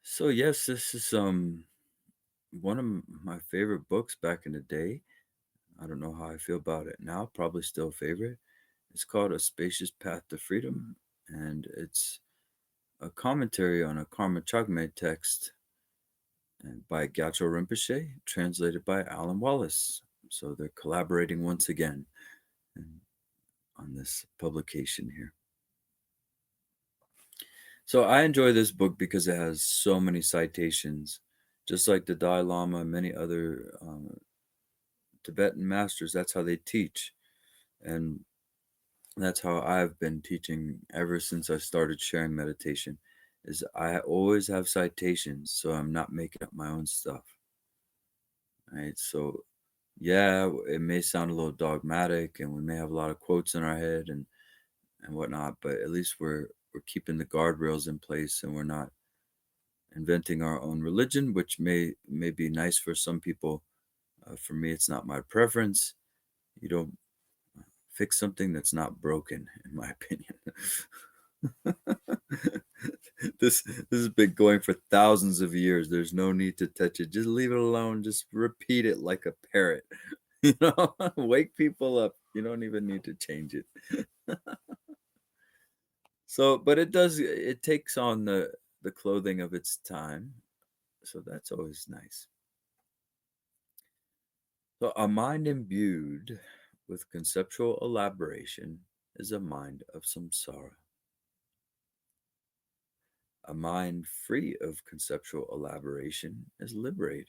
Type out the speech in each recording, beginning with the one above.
So yes, this is one of my favorite books back in the day. I don't know how I feel about it now, probably still a favorite. It's called A Spacious Path to Freedom, and it's a commentary on a Karma Chagmé text by Gacho Rinpoche, translated by Alan Wallace. So they're collaborating once again on this publication here. So I enjoy this book because it has so many citations, just like the Dalai Lama and many other Tibetan masters. That's how they teach, and that's how I've been teaching ever since I started sharing meditation. Is I always have citations, so I'm not making up my own stuff. Right? So yeah, it may sound a little dogmatic, and we may have a lot of quotes in our head and whatnot, but at least we're keeping the guardrails in place, and we're not inventing our own religion, which may be nice for some people. For me, it's not my preference. You don't fix something that's not broken, in my opinion. This has been going for thousands of years. There's no need to touch it. Just leave it alone. Just repeat it like a parrot. Wake people up. You don't even need to change it. So, but it takes on the clothing of its time. So that's always nice. So a mind imbued with conceptual elaboration is a mind of samsara. A mind free of conceptual elaboration is liberated.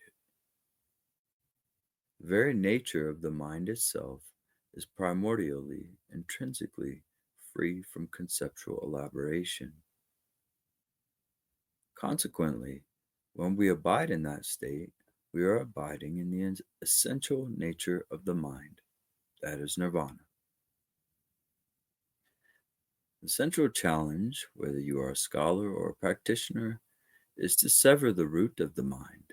The very nature of the mind itself is primordially, intrinsically free from conceptual elaboration. Consequently, when we abide in that state, we are abiding in the essential nature of the mind, that is nirvana. The central challenge, whether you are a scholar or a practitioner, is to sever the root of the mind.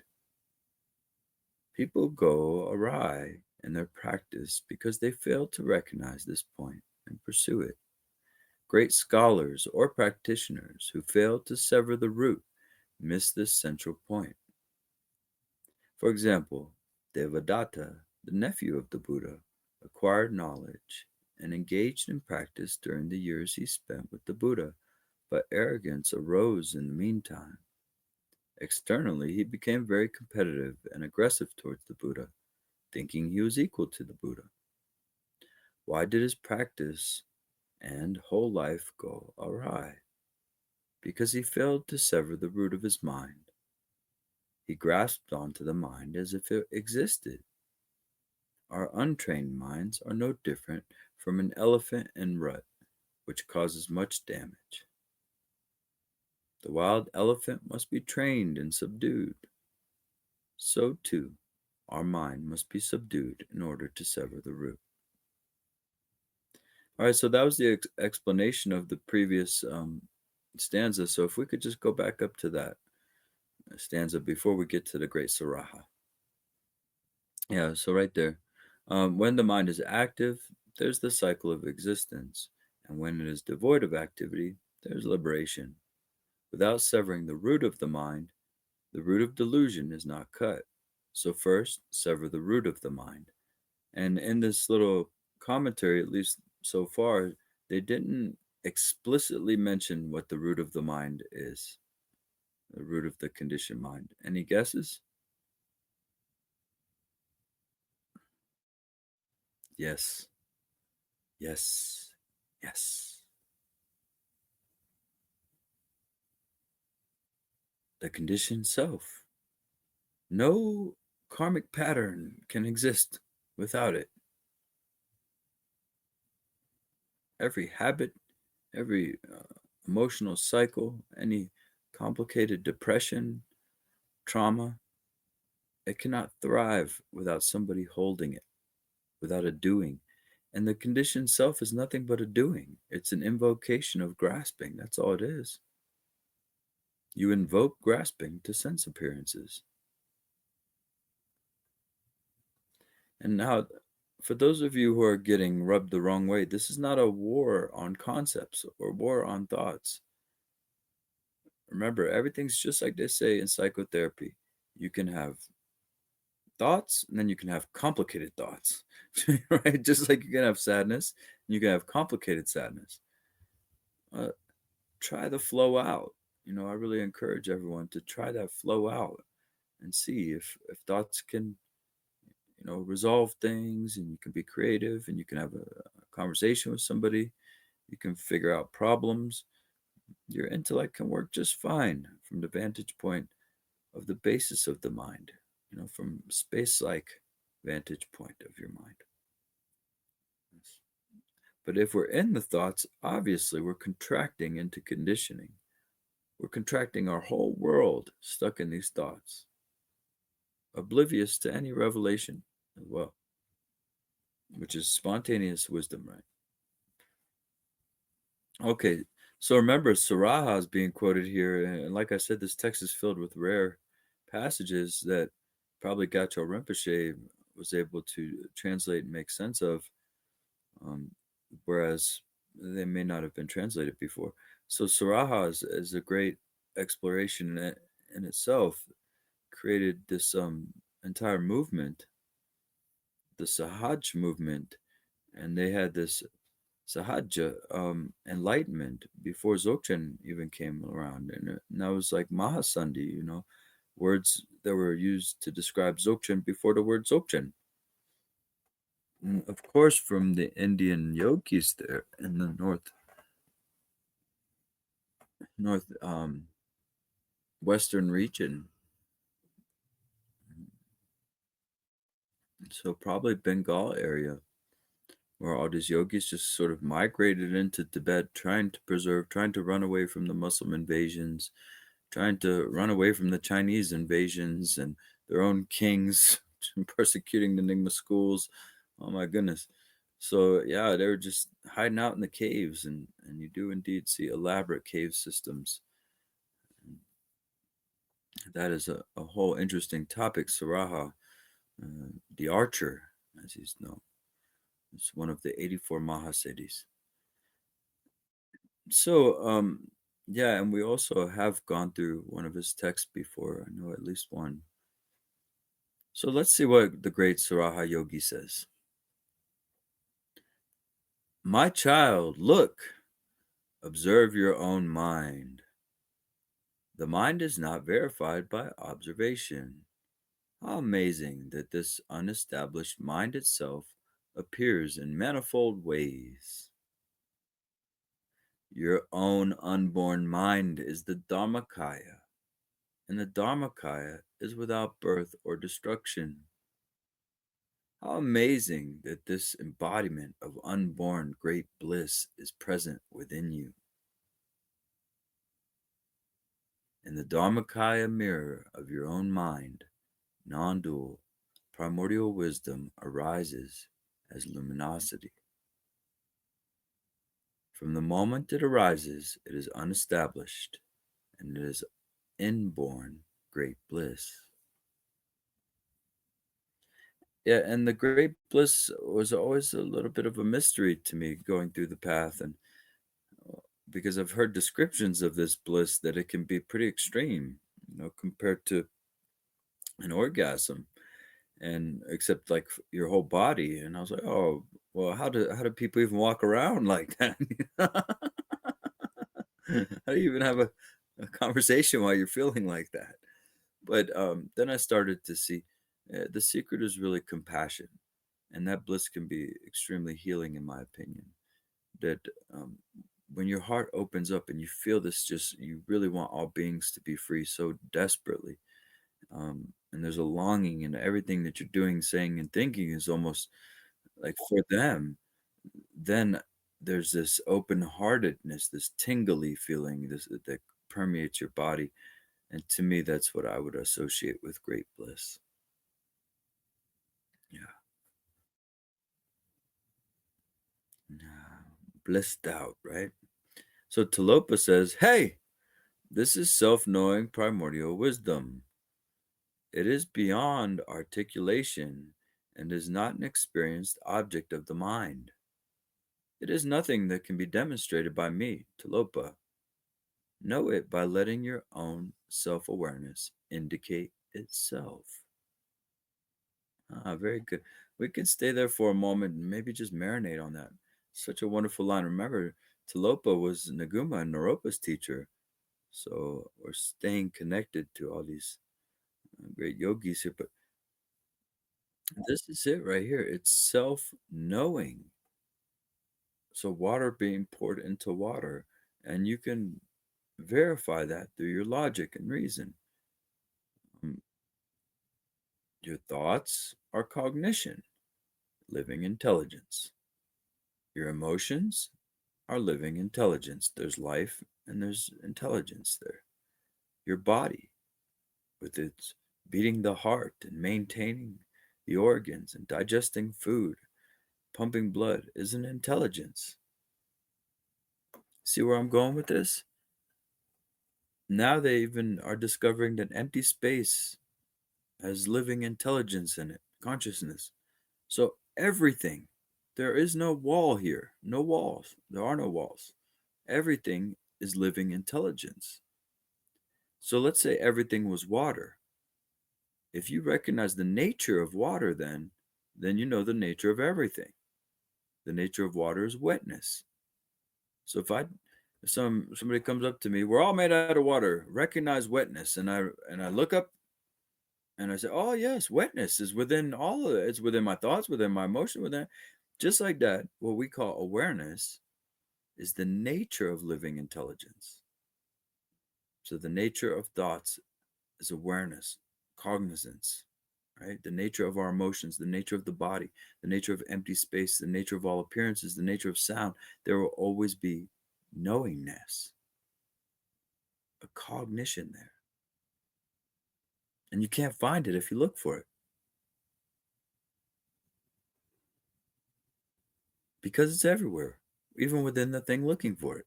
People go awry in their practice because they fail to recognize this point and pursue it. Great scholars or practitioners who fail to sever the root miss this central point. For example, Devadatta, the nephew of the Buddha, acquired knowledge and engaged in practice during the years he spent with the Buddha, but arrogance arose in the meantime. Externally, he became very competitive and aggressive towards the Buddha, thinking he was equal to the Buddha. Why did his practice and whole life go awry? Because he failed to sever the root of his mind. He grasped onto the mind as if it existed. Our untrained minds are no different from an elephant in rut, which causes much damage. The wild elephant must be trained and subdued. So, too, our mind must be subdued in order to sever the root. All right, so that was the explanation of the previous stanza. So, if we could just go back up to that stanza before we get to the great Saraha. Yeah, so right there. When the mind is active, there's the cycle of existence. And when it is devoid of activity, there's liberation. Without severing the root of the mind, the root of delusion is not cut. So, first, sever the root of the mind. And in this little commentary, at least so far, they didn't explicitly mention what the root of the mind is, the root of the conditioned mind. Any guesses? Yes, yes, yes. The conditioned self. No karmic pattern can exist without it. Every habit, every emotional cycle, any complicated depression, trauma, it cannot thrive without somebody holding it, without a doing. And the conditioned self is nothing but a doing. It's an invocation of grasping. That's all it is. You invoke grasping to sense appearances. And now, for those of you who are getting rubbed the wrong way, this is not a war on concepts or war on thoughts, Remember, everything's just like they say in psychotherapy. You can have thoughts, and then you can have complicated thoughts, right? Just like you can have sadness, and you can have complicated sadness. Uh, Try the flow out. I really encourage everyone to try that flow out and see if thoughts can, resolve things, and you can be creative, and you can have a conversation with somebody. You can figure out problems. Your intellect can work just fine from the vantage point of the basis of the mind, from space-like vantage point of your mind. Yes. But if we're in the thoughts, obviously we're contracting into conditioning. We're contracting our whole world stuck in these thoughts, oblivious to any revelation as well, which is spontaneous wisdom, right? Okay, so remember, Saraha is being quoted here, and like I said, this text is filled with rare passages that probably Gacho Rinpoche was able to translate and make sense of, um, whereas they may not have been translated before. So Saraha is a great exploration in itself, created this entire movement, the Sahaj movement, and they had this Sahaja enlightenment before Dzogchen even came around, and that was like Mahasandhi, words that were used to describe Dzogchen before the word Dzogchen. And of course, from the Indian yogis there in the north western region, so probably Bengal area, where all these yogis just sort of migrated into Tibet, trying to run away from the Muslim invasions, trying to run away from the Chinese invasions and their own kings persecuting the Nyingma schools. Oh my goodness. So yeah, they were just hiding out in the caves, and you do indeed see elaborate cave systems. That is a whole interesting topic. Saraha, the archer, as he's known, is one of the 84 Mahasiddhis. So, yeah, and we also have gone through one of his texts before. I know at least one. So let's see what the great Saraha Yogi says. My child, look, observe your own mind. The mind is not verified by observation. How amazing that this unestablished mind itself appears in manifold ways. Your own unborn mind is the Dharmakaya, and the Dharmakaya is without birth or destruction. How amazing that this embodiment of unborn great bliss is present within you. In the Dharmakaya mirror of your own mind, non-dual, primordial wisdom arises as luminosity. From the moment it arises, it is unestablished, and it is inborn great bliss. Yeah, and the great bliss was always a little bit of a mystery to me going through the path, and because I've heard descriptions of this bliss that it can be pretty extreme, compared to an orgasm, and except like your whole body. And I was like, oh, well, how do people even walk around like that? How do you even have a conversation while you're feeling like that? But then I started to see the secret is really compassion, and that bliss can be extremely healing, in my opinion. That um, when your heart opens up and you feel this, just you really want all beings to be free so desperately, and there's a longing, and everything that you're doing, saying, and thinking is almost like for them. Then there's this open-heartedness, this tingly feeling, this that permeates your body, and to me, that's what I would associate with great bliss. Yeah, nah, blissed out, right? So Talopa says, "Hey, this is self-knowing primordial wisdom. It is beyond articulation and is not an experienced object of the mind. It is nothing that can be demonstrated by me, Talopa. Know it by letting your own self awareness indicate itself. Ah, very good. We can stay there for a moment and maybe just marinate on that. Such a wonderful line. Remember, Talopa was Naguma and Naropa's teacher. So we're staying connected to all these great yogis here. But this is it right here. It's self knowing. So water being poured into water. And you can verify that through your logic and reason. Mm, Your thoughts are cognition, living intelligence. Your emotions are living intelligence. There's life and there's intelligence there. Your body, with its beating the heart and maintaining the organs and digesting food, pumping blood, is an intelligence. See where I'm going with this? Now they even are discovering that empty space has living intelligence in it, consciousness. So everything, there is no wall here, no walls. There are no walls. Everything is living intelligence. So let's say everything was water. If you recognize the nature of water, then you know the nature of everything. The nature of water is wetness. So if somebody comes up to me, we're all made out of water, recognize wetness, and I look up and I say, oh yes, wetness is within all of it. It's within my thoughts, within my emotion, within just like that. What we call awareness is the nature of living intelligence. So the nature of thoughts is awareness, cognizance, right? The nature of our emotions, the nature of the body, the nature of empty space, the nature of all appearances, the nature of sound. There will always be knowingness, a cognition there. And you can't find it if you look for it because it's everywhere, even within the thing looking for it.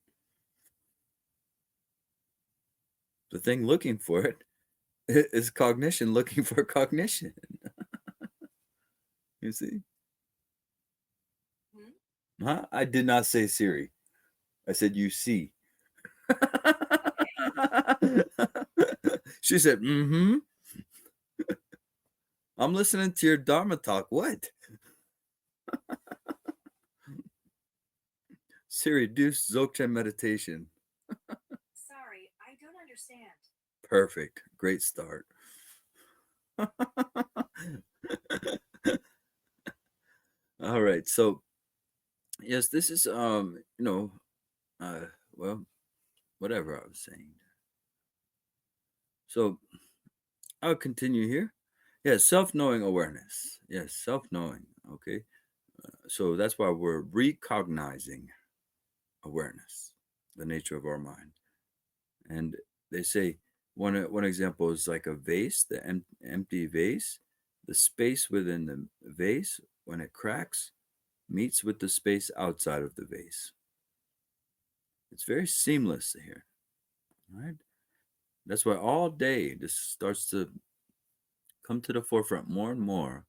The thing looking for it is cognition looking for cognition. You see? Huh? I did not say Siri. I said you see. She said, mm-hmm. I'm listening to your Dharma talk. What? Siri, do Dzogchen meditation. Sorry, I don't understand. Perfect. Great start. All right. So, yes, this is uh well, whatever I was saying. So, I'll continue here. Yes, self-knowing awareness. Yes, self-knowing. Okay. So that's why we're recognizing awareness, the nature of our mind. And they say one example is like a vase, the empty vase, the space within the vase when it cracks meets with the space outside of the vase. It's very seamless here, right? That's why all day this starts to come to the forefront more and more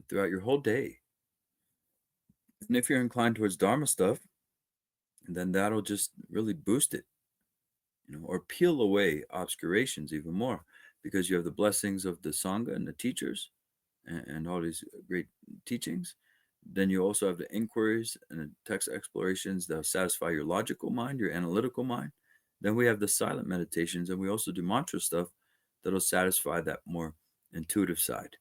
throughout your whole day. And if you're inclined towards Dharma stuff, then that'll just really boost it, or peel away obscurations even more because you have the blessings of the Sangha and the teachers and all these great teachings. Then you also have the inquiries and the text explorations that satisfy your logical mind, your analytical mind. Then we have the silent meditations, and we also do mantra stuff that'll satisfy that more intuitive side.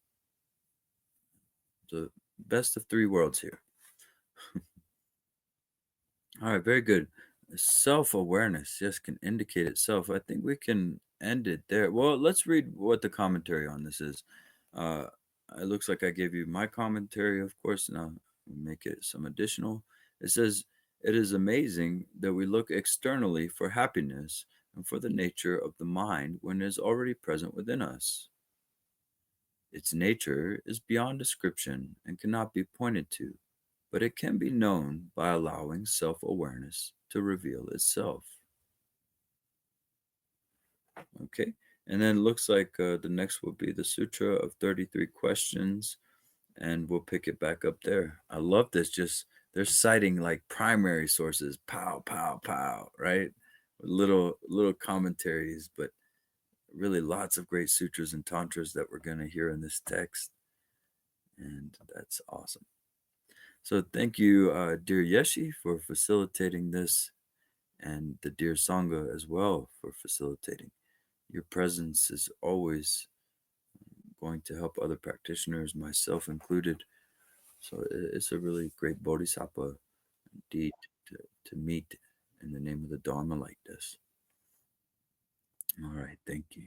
So, best of three worlds here. All right, very good. Self awareness, yes, can indicate itself. I think we can end it there. Well, let's read what the commentary on this is. Uh, it looks like I gave you my commentary, of course. Now make it some additional. It says, it is amazing that we look externally for happiness and for the nature of the mind when it is already present within us. Its nature is beyond description and cannot be pointed to, but it can be known by allowing self awareness to reveal itself. Okay, and then it looks like the next will be the Sutra of 33 Questions, and we'll pick it back up there. I love this. Just they're citing like primary sources, pow, pow, pow, right? little commentaries, but really lots of great sutras and tantras that we're going to hear in this text, and that's awesome. So thank you, dear Yeshi, for facilitating this, and the dear Sangha as well for facilitating. Your presence is always going to help other practitioners, myself included. So it's a really great bodhisattva indeed to meet in the name of the Dharma like this. All right, thank you.